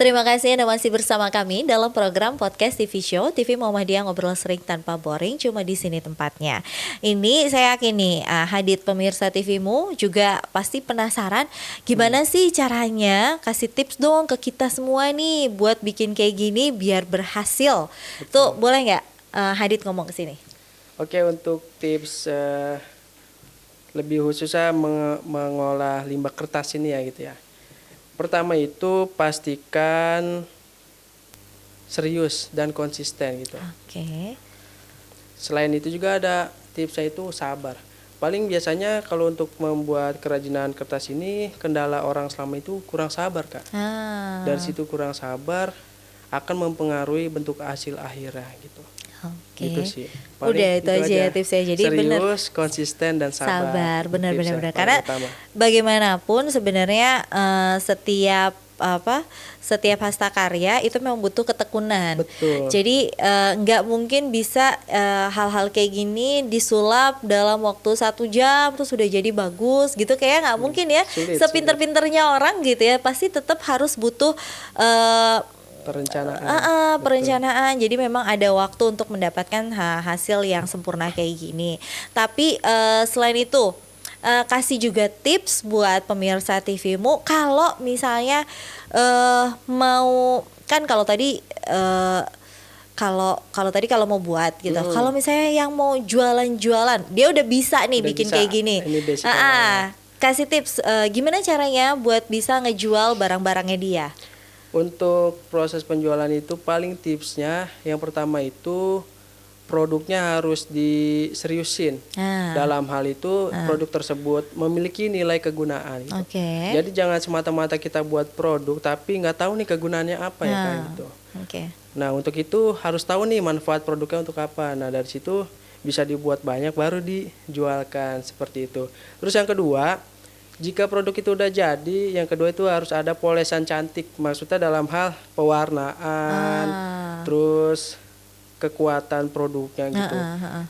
Terima kasih Anda masih bersama kami dalam program podcast TV Show TV Muhammadiyah Ngobrol Sering Tanpa Boring, cuma di sini tempatnya. Ini saya yakin nih, Hadit pemirsa TVmu juga pasti penasaran gimana sih caranya, kasih tips dong ke kita semua nih buat bikin kayak gini biar berhasil. Tuh boleh nggak Hadit ngomong ke sini? Oke, untuk tips lebih khususnya mengolah limbah kertas ini ya gitu ya. Pertama itu pastikan serius dan konsisten gitu. Oke. Selain itu juga ada tipsnya itu sabar. Paling biasanya kalau untuk membuat kerajinan kertas ini kendala orang selama itu kurang sabar, Kak. Dari situ kurang sabar akan mempengaruhi bentuk hasil akhirnya gitu. Oke. Gitu sih. Udah itu aja ya tipsnya. Jadi serius, konsisten dan sabar. Benar. Karena bagaimanapun sebenarnya setiap hasta karya itu memang butuh ketekunan. Betul. Jadi nggak mungkin bisa hal-hal kayak gini disulap dalam waktu 1 jam terus sudah jadi bagus gitu, kayak nggak mungkin ya. Sepinter-pinternya orang gitu ya, pasti tetap harus butuh perencanaan. Jadi memang ada waktu untuk mendapatkan hasil yang sempurna kayak gini. Tapi selain itu kasih juga tips buat pemirsa TVmu kalau misalnya mau, kan kalau tadi kalau mau buat gitu. Kalau misalnya yang mau jualan, dia udah bisa nih bikin kayak gini. Kasih tips gimana caranya buat bisa ngejual barang-barangnya dia. Untuk proses penjualan itu paling tipsnya yang pertama itu produknya harus diseriusin. Dalam hal itu produk tersebut memiliki nilai kegunaan gitu. Jadi jangan semata-mata kita buat produk tapi nggak tahu nih kegunaannya apa ya kayak gitu. Nah untuk itu harus tahu nih manfaat produknya untuk apa. Nah dari situ bisa dibuat banyak baru dijualkan seperti itu. Terus yang kedua, jika produk itu udah jadi, yang kedua itu harus ada polesan cantik. Maksudnya dalam hal pewarnaan, terus kekuatan produknya gitu.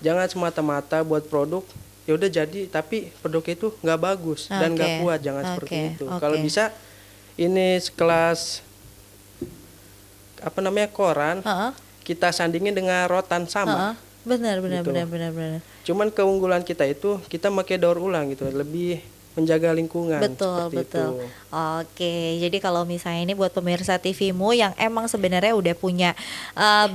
Jangan semata-mata buat produk, ya udah jadi, tapi produknya itu nggak bagus dan nggak kuat. Jangan seperti itu. Kalau bisa, ini sekelas koran, kita sandingin dengan rotan sama. Benar. Cuman keunggulan kita itu kita pakai daur ulang gitu, lebih menjaga lingkungan. Betul. Itu. Oke, jadi kalau misalnya ini buat pemirsa TVmu yang emang sebenarnya udah punya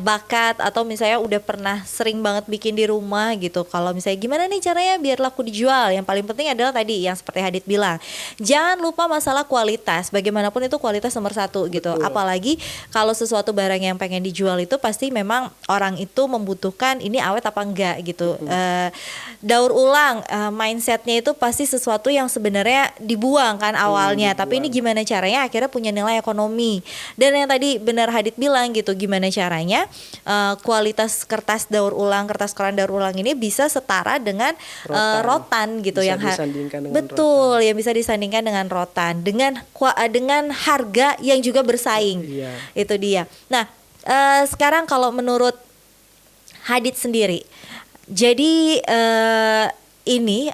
bakat atau misalnya udah pernah sering banget bikin di rumah gitu. Kalau misalnya gimana nih caranya biar laku dijual? Yang paling penting adalah tadi yang seperti Hadit bilang, jangan lupa masalah kualitas. Bagaimanapun itu kualitas nomor 1 gitu. Apalagi kalau sesuatu barang yang pengen dijual itu pasti memang orang itu membutuhkan ini awet apa enggak gitu. Daur ulang mindsetnya itu pasti sesuatu yang sebenarnya dibuang kan awalnya, tapi ini gimana caranya akhirnya punya nilai ekonomi. Dan yang tadi benar Hadit bilang gitu, gimana caranya kualitas kertas daur ulang, kertas koran daur ulang ini bisa setara dengan rotan gitu, bisa yang betul rotan. Yang bisa disandingkan dengan rotan dengan harga yang juga bersaing. Itu dia. Nah sekarang kalau menurut Hadit sendiri, jadi ini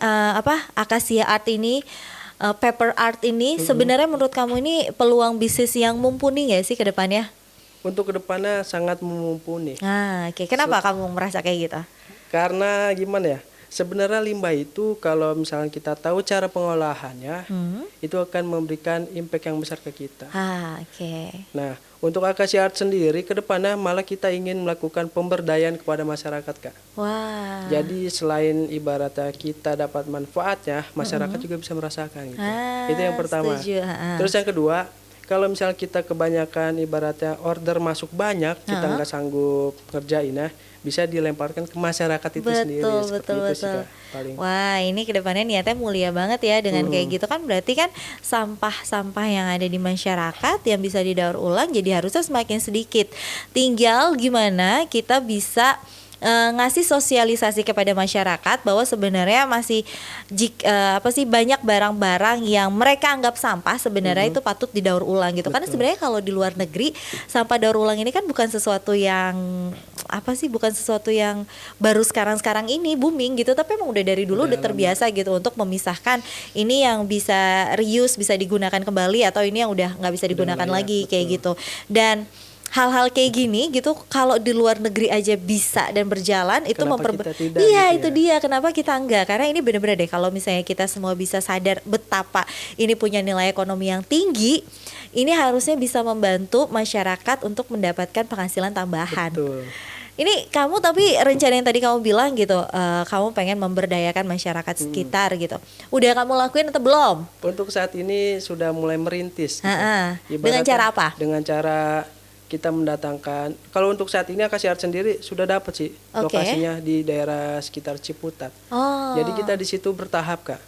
Acacia Art ini, paper art ini sebenarnya menurut kamu ini peluang bisnis yang mumpuni nggak sih ke depannya? Untuk ke depannya sangat mumpuni. Kenapa kamu merasa kayak gitu? Karena gimana ya? Sebenarnya limbah itu kalau misalnya kita tahu cara pengolahannya, itu akan memberikan impact yang besar ke kita. Nah, untuk Acacia Art sendiri ke depannya malah kita ingin melakukan pemberdayaan kepada masyarakat, Kak. Jadi selain ibaratnya kita dapat manfaatnya, masyarakat juga bisa merasakan gitu. Itu yang pertama. Terus yang kedua, kalau misalnya kita kebanyakan ibaratnya order masuk banyak, kita nggak sanggup ngerjain ya, bisa dilemparkan ke masyarakat itu sendiri. Betul. Wah, ini kedepannya niatnya mulia banget ya dengan kayak gitu kan, berarti kan sampah-sampah yang ada di masyarakat yang bisa didaur ulang jadi harusnya semakin sedikit. Tinggal gimana kita bisa ngasih sosialisasi kepada masyarakat bahwa sebenarnya masih banyak barang-barang yang mereka anggap sampah sebenarnya itu patut didaur ulang gitu. Karena sebenarnya kalau di luar negeri sampah daur ulang ini kan bukan sesuatu yang baru sekarang ini booming gitu, tapi emang udah dari dulu udah terbiasa gitu untuk memisahkan ini yang bisa reuse, bisa digunakan kembali, atau ini yang udah nggak bisa digunakan lagi kayak gitu. Dan hal-hal kayak gini gitu kalau di luar negeri aja bisa dan berjalan, itu itu dia kenapa kita enggak. Karena ini benar-benar deh, kalau misalnya kita semua bisa sadar betapa ini punya nilai ekonomi yang tinggi, ini harusnya bisa membantu masyarakat untuk mendapatkan penghasilan tambahan. Betul. Ini kamu tapi rencana yang tadi kamu bilang gitu, kamu pengen memberdayakan masyarakat sekitar gitu. Udah kamu lakuin atau belum? Untuk saat ini sudah mulai merintis. Gitu. Dengan cara apa? Dengan cara kita mendatangkan, kalau untuk saat ini Akasih Art sendiri sudah dapat sih lokasinya di daerah sekitar Ciputat. Jadi kita di situ bertahap Kak,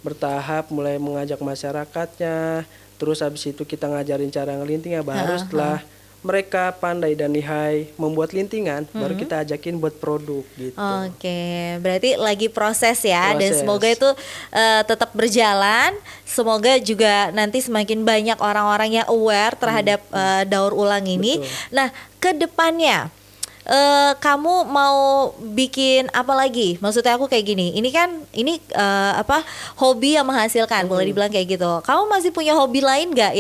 bertahap mulai mengajak masyarakatnya, terus habis itu kita ngajarin cara ngelinting ya, baru setelah mereka pandai dan lihai membuat lintingan, baru kita ajakin buat produk gitu. Oke, berarti lagi proses ya, dan semoga itu tetap berjalan. Semoga juga nanti semakin banyak orang-orang yang aware terhadap daur ulang ini. Betul. Nah, ke depannya kamu mau bikin apa lagi? Maksudnya aku kayak gini, ini kan hobi yang menghasilkan, boleh dibilang kayak gitu. Kamu masih punya hobi lain nggak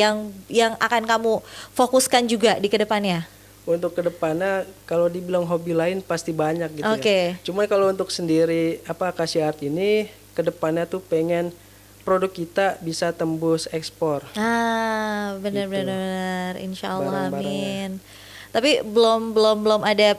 yang akan kamu fokuskan juga di kedepannya? Untuk kedepannya kalau dibilang hobi lain pasti banyak gitu ya. Cuma kalau untuk sendiri Akasih Art ini kedepannya tuh pengen produk kita bisa tembus ekspor. Benar-benar, insya Allah, amin. Tapi belum ada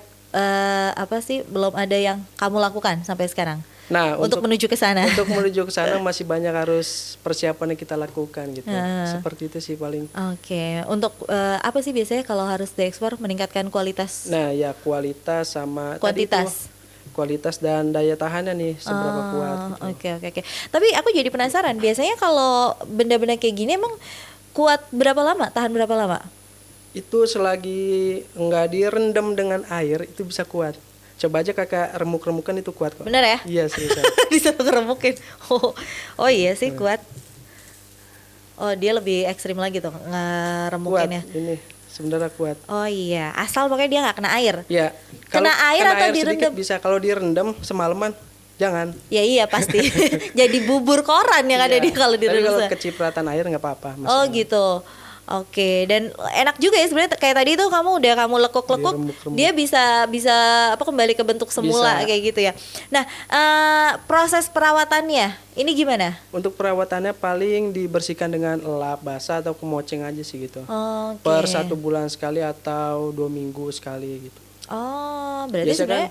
belum ada yang kamu lakukan sampai sekarang. Nah, untuk menuju ke sana. Untuk menuju ke sana masih banyak harus persiapan yang kita lakukan gitu. Seperti itu sih paling. Oke. Untuk apa sih biasanya kalau harus diekspor, meningkatkan kualitas? Nah, ya kualitas sama kuantitas. Kualitas dan daya tahannya nih seberapa kuat gitu. Oke. Tapi aku jadi penasaran, biasanya kalau benda-benda kayak gini emang kuat berapa lama? Tahan berapa lama? Itu selagi nggak direndam dengan air itu bisa kuat. Coba aja Kakak remuk-remukan, itu kuat kok. Bener ya? Iya, serius. Disuruh ngeremukin. Oh iya sih kuat. Oh, dia lebih ekstrim lagi tuh ngeremukinnya. Kuat ini sebenarnya kuat. Oh iya, asal pokoknya dia nggak kena air. Iya. Kena air atau direndam? Bisa, kalau direndam semalaman jangan. Ya iya pasti. Jadi bubur koran yang ada dia kalau direndam. Tapi kalau kecipratan air nggak apa-apa. Oh gitu. Oke, dan enak juga ya sebenarnya, kayak tadi tuh kamu lekuk-lekuk, dia bisa kembali ke bentuk semula kayak gitu ya. Nah, proses perawatannya ini gimana? Untuk perawatannya paling dibersihkan dengan lap basah atau kemoceng aja sih gitu. Per 1 bulan sekali atau 2 minggu sekali gitu. Oh, berarti sebenarnya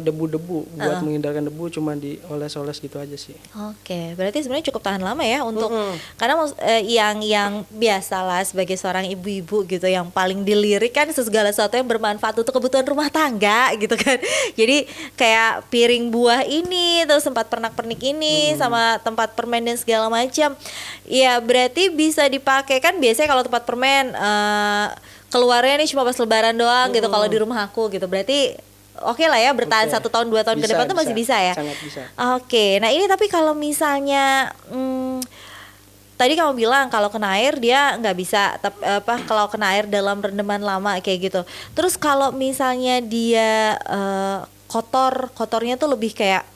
debu-debu buat menghindarkan debu, cuma dioles-oles gitu aja sih. Oke, berarti sebenarnya cukup tahan lama ya untuk karena yang biasalah sebagai seorang ibu-ibu gitu, yang paling dilirik kan segala sesuatu yang bermanfaat untuk kebutuhan rumah tangga gitu kan. Jadi kayak piring buah ini, terus tempat pernak-pernik ini, sama tempat permen dan segala macam. Ya berarti bisa dipakai kan, biasanya kalau tempat permen keluarnya nih cuma pas lebaran doang gitu kalau di rumah aku gitu. Berarti oke lah ya, bertahan 1 tahun 2 tahun ke depan tuh masih bisa ya. Sangat bisa. Oke, nah ini tapi kalau misalnya tadi kamu bilang kalau kena air dia nggak bisa, kalau kena air dalam rendaman lama kayak gitu. Terus kalau misalnya dia kotornya tuh lebih kayak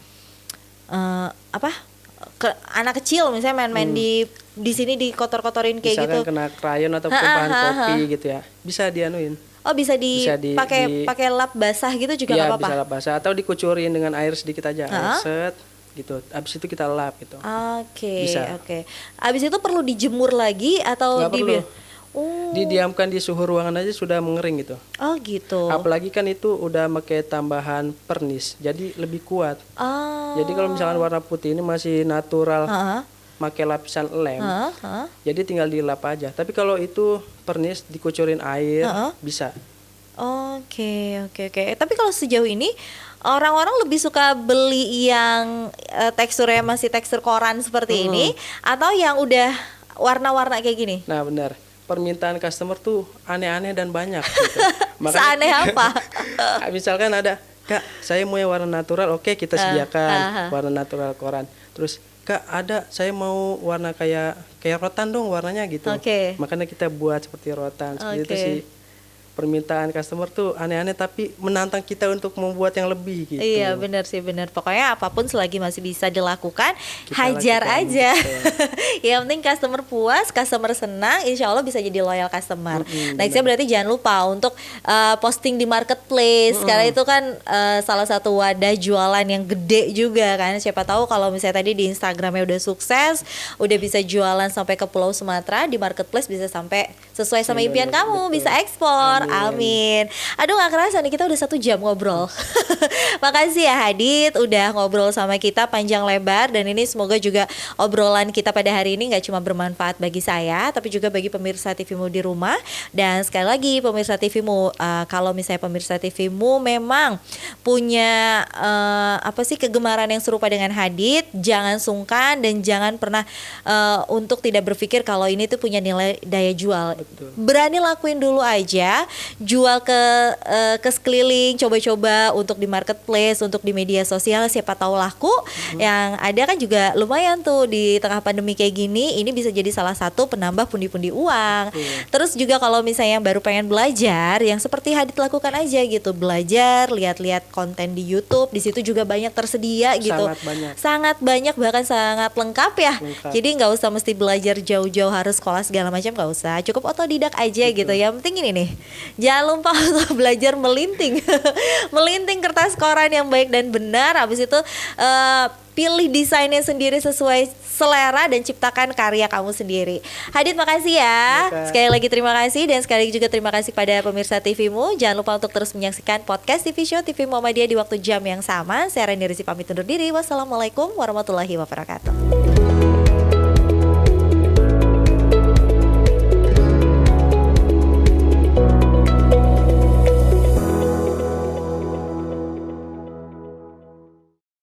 anak kecil misalnya main-main di sini dikotor-kotorin kayak misalkan gitu. Kena krayon atau bahan kopi gitu ya, bisa dianuin. Oh bisa pakai lap basah gitu juga nggak apa-apa? Bisa lap basah atau dikucurin dengan air sedikit aja, set gitu. Abis itu kita lap gitu. Oke. Abis itu perlu dijemur lagi atau didiamkan di suhu ruangan aja sudah mengering gitu. Oh gitu. Apalagi kan itu udah pakai tambahan pernis, jadi lebih kuat. Jadi kalau misalkan warna putih ini masih natural, pakai lapisan lem, jadi tinggal dilap aja. Tapi kalau itu pernis dikucurin air, bisa. Oke. Tapi kalau sejauh ini orang-orang lebih suka beli yang teksturnya masih tekstur koran seperti ini, atau yang udah warna-warna kayak gini? Nah benar, permintaan customer tuh aneh-aneh dan banyak gitu. Seaneh apa? Misalkan ada Kak, saya mau yang warna natural, oke kita sediakan warna natural koran. Terus Kak, ada saya mau warna kayak rotan dong warnanya gitu. Makanya kita buat seperti rotan. Seperti itu sih. Permintaan customer tuh aneh-aneh tapi menantang kita untuk membuat yang lebih gitu. Iya benar sih, benar. Pokoknya apapun selagi masih bisa dilakukan, kita hajar aja. Yang penting customer puas, customer senang, insya Allah bisa jadi loyal customer. Nextnya berarti jangan lupa untuk posting di marketplace, karena itu kan salah satu wadah jualan yang gede juga kan. Siapa tahu kalau misalnya tadi di Instagramnya udah sukses, udah bisa jualan sampai ke Pulau Sumatera, di marketplace bisa sampai sesuai sama impian kamu, bisa ekspor. Amin. Aduh gak kerasa nih kita udah 1 jam ngobrol. Makasih ya Hadid udah ngobrol sama kita panjang lebar. Dan ini semoga juga obrolan kita pada hari ini gak cuma bermanfaat bagi saya, tapi juga bagi pemirsa TVmu di rumah. Dan sekali lagi pemirsa TVmu, kalau misalnya pemirsa TVmu memang punya kegemaran yang serupa dengan Hadid, jangan sungkan dan jangan pernah untuk tidak berpikir kalau ini tuh punya nilai daya jual. Betul. Berani lakuin dulu aja, jual ke sekeliling, coba-coba untuk di marketplace, untuk di media sosial, siapa tahu laku. Yang ada kan juga lumayan tuh di tengah pandemi kayak gini, ini bisa jadi salah satu penambah pundi-pundi uang. Terus juga kalau misalnya yang baru pengen belajar, yang seperti Hadid lakukan aja gitu, belajar, lihat-lihat konten di YouTube, di situ juga banyak tersedia gitu. Sangat banyak bahkan sangat lengkap ya. Jadi nggak usah mesti belajar jauh-jauh harus sekolah segala macam, nggak usah, cukup otodidak aja gitu. Yang penting ini nih, jangan lupa untuk belajar melinting melinting kertas koran yang baik dan benar. Habis itu pilih desainnya sendiri sesuai selera dan ciptakan karya kamu sendiri. Hadid makasih ya. Sekali lagi terima kasih, dan sekali lagi juga terima kasih pada pemirsa TVmu. Jangan lupa untuk terus menyaksikan podcast TV Show TV Muhammadiyah di waktu jam yang sama. Saya Rani Rizky pamit undur diri. Wassalamualaikum warahmatullahi wabarakatuh.